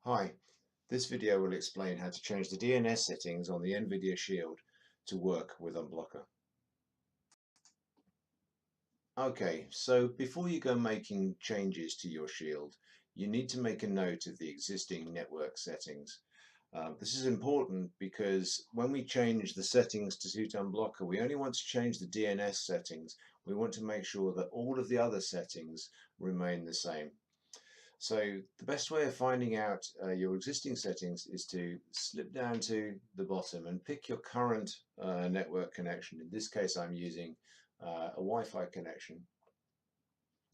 Hi, this video will explain how to change the DNS settings on the NVidia Shield to work with Unblockr. Okay, so before you go making changes to your Shield, you need to make a note of the existing network settings. This is important because when we change the settings to suit Unblockr, we only want to change the DNS settings. We want to make sure that all of the other settings remain the same. So the best way of finding out your existing settings is to slip down to the bottom and pick your current network connection. In this case, I'm using a Wi-Fi connection.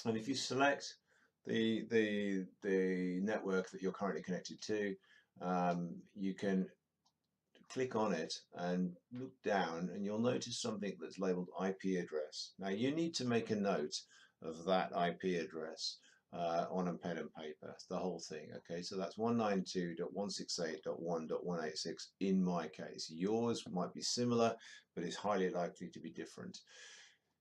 And if you select the network that you're currently connected to, you can click on it and look down, and you'll notice something that's labeled IP address. Now you need to make a note of that IP address on a pen and paper, the whole thing. Okay, so that's 192.168.1.186 in my case. Yours might be similar, but it's highly likely to be different.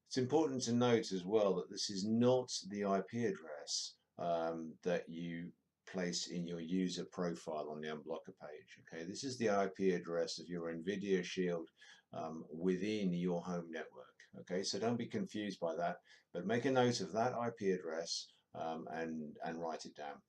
It's important to note as well that this is not the IP address that you place in your user profile on the Unblockr page. Okay, this is the IP address of your NVidia Shield within your home network. Okay, so don't be confused by that, but make a note of that IP address and write it down.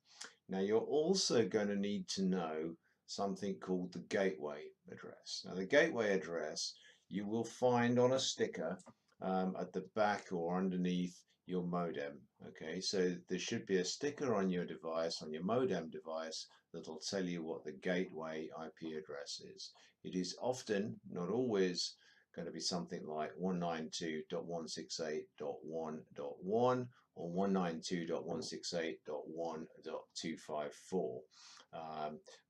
Now you're also going to need to know something called the gateway address. Now the gateway address you will find on a sticker at the back or underneath your modem. Okay, so there should be a sticker on your device, on your modem device, that'll tell you what the gateway IP address is. It is often, not always, going to be something like 192.168.1.1 or 192.168.1.254.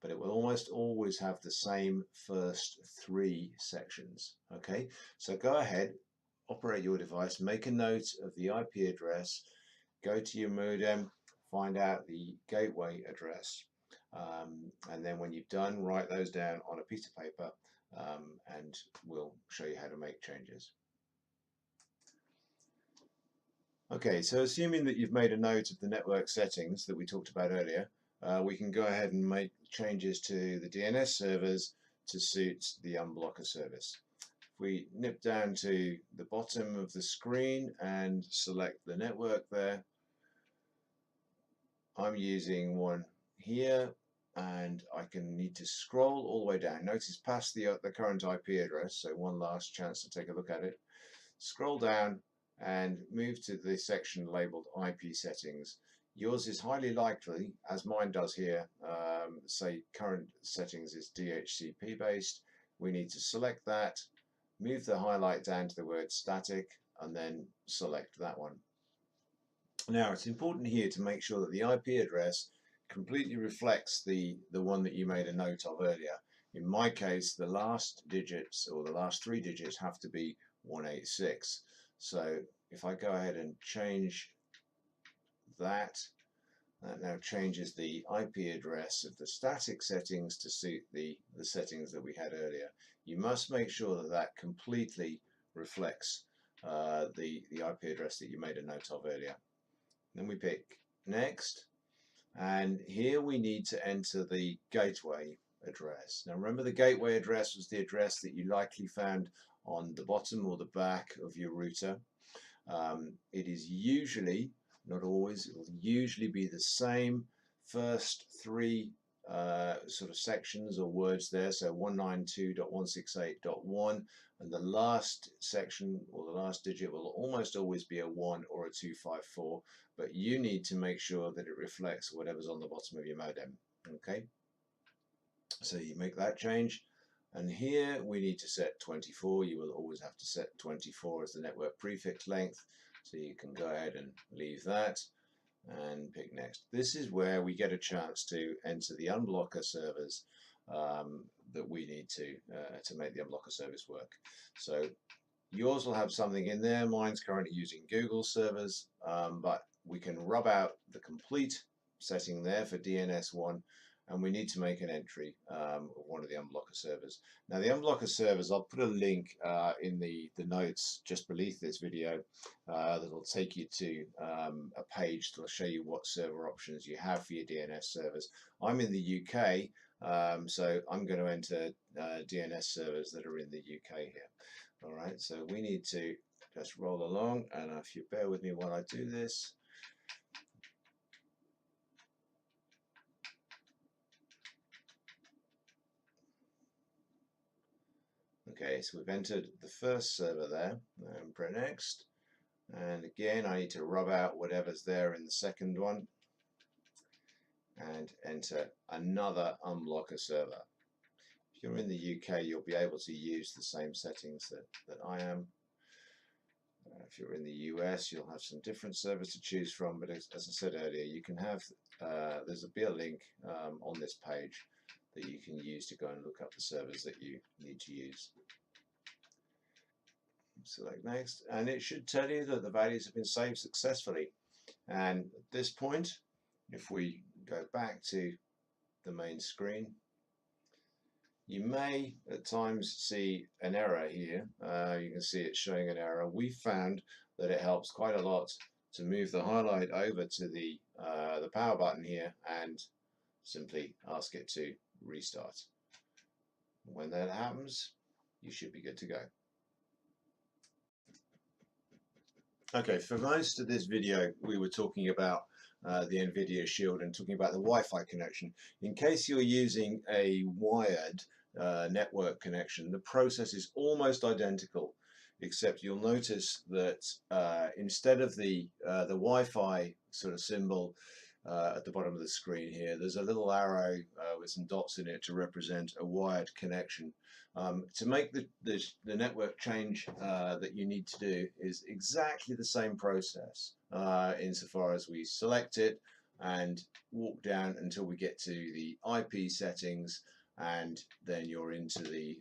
But it will almost always have the same first three sections. Okay, so go ahead, operate your device, make a note of the IP address, go to your modem, find out the gateway address, and then when you've done, write those down on a piece of paper, and we'll show you how to make changes. Okay, so assuming that you've made a note of the network settings that we talked about earlier, we can go ahead and make changes to the DNS servers to suit the Unblockr service. If we nip down to the bottom of the screen and select the network there, I'm using one here, and I can need to scroll all the way down. Notice past the current IP address, so one last chance to take a look at it. Scroll down and move to the section labeled IP settings. Yours is highly likely, as mine does here, say current settings is DHCP based. We need to select that, move the highlight down to the word static, and then select that one. Now it's important here to make sure that the IP address completely reflects the one that you made a note of earlier. In my case, the last digits, or the last three digits, have to be 186. So if I go ahead and change that, that now changes the IP address of the static settings to suit the settings that we had earlier. You must make sure that that completely reflects the IP address that you made a note of earlier. Then we pick next, and here we need to enter the gateway address. Now remember, the gateway address was the address that you likely found on the bottom or the back of your router. It is usually, not always, it will usually be the same first three sort of sections or words there, so 192.168.1, and the last section or the last digit will almost always be a 1 or a 254, but you need to make sure that it reflects whatever's on the bottom of your modem. Okay, so you make that change, and here we need to set 24. You will always have to set 24 as the network prefix length, so you can go ahead and leave that and pick next. This is where we get a chance to enter the Unblockr servers that we need to make the Unblockr service work. So yours will have something in there. Mine's currently using Google servers, but we can rub out the complete setting there for DNS1 and we need to make an entry of one of the Unblockr servers. Now the Unblockr servers, I'll put a link in the notes just beneath this video that'll take you to a page that'll show you what server options you have for your DNS servers. I'm in the UK, so I'm going to enter DNS servers that are in the UK here. Alright, so we need to just roll along, and if you bear with me while I do this. Okay, so we've entered the first server there, and press next, and again I need to rub out whatever's there in the second one and enter another Unblockr server. If you're in the UK, you'll be able to use the same settings that I am. If you're in the US, you'll have some different servers to choose from, but as I said earlier, you can have there's a link on this page that you can use to go and look up the servers that you need to use. Select next, and it should tell you that the values have been saved successfully. And at this point, if we go back to the main screen, you may at times see an error here. You can see it showing an error. We found that it helps quite a lot to move the highlight over to the power button here and simply ask it to restart. When that happens, you should be good to go. Okay, for most of this video we were talking about the NVidia Shield and talking about the Wi-Fi connection. In case you're using a wired network connection, the process is almost identical, except you'll notice that instead of the Wi-Fi sort of symbol at the bottom of the screen here, there's a little arrow with some dots in it to represent a wired connection. To make the network change that you need to do is exactly the same process insofar as we select it and walk down until we get to the IP settings, and then you're into the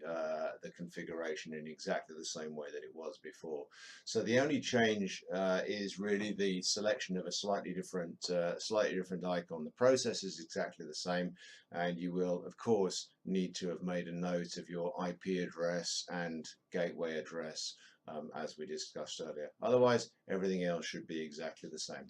configuration in exactly the same way that it was before. So the only change is really the selection of a slightly different icon. The process is exactly the same, and you will of course need to have made a note of your IP address and gateway address as we discussed earlier. Otherwise, everything else should be exactly the same.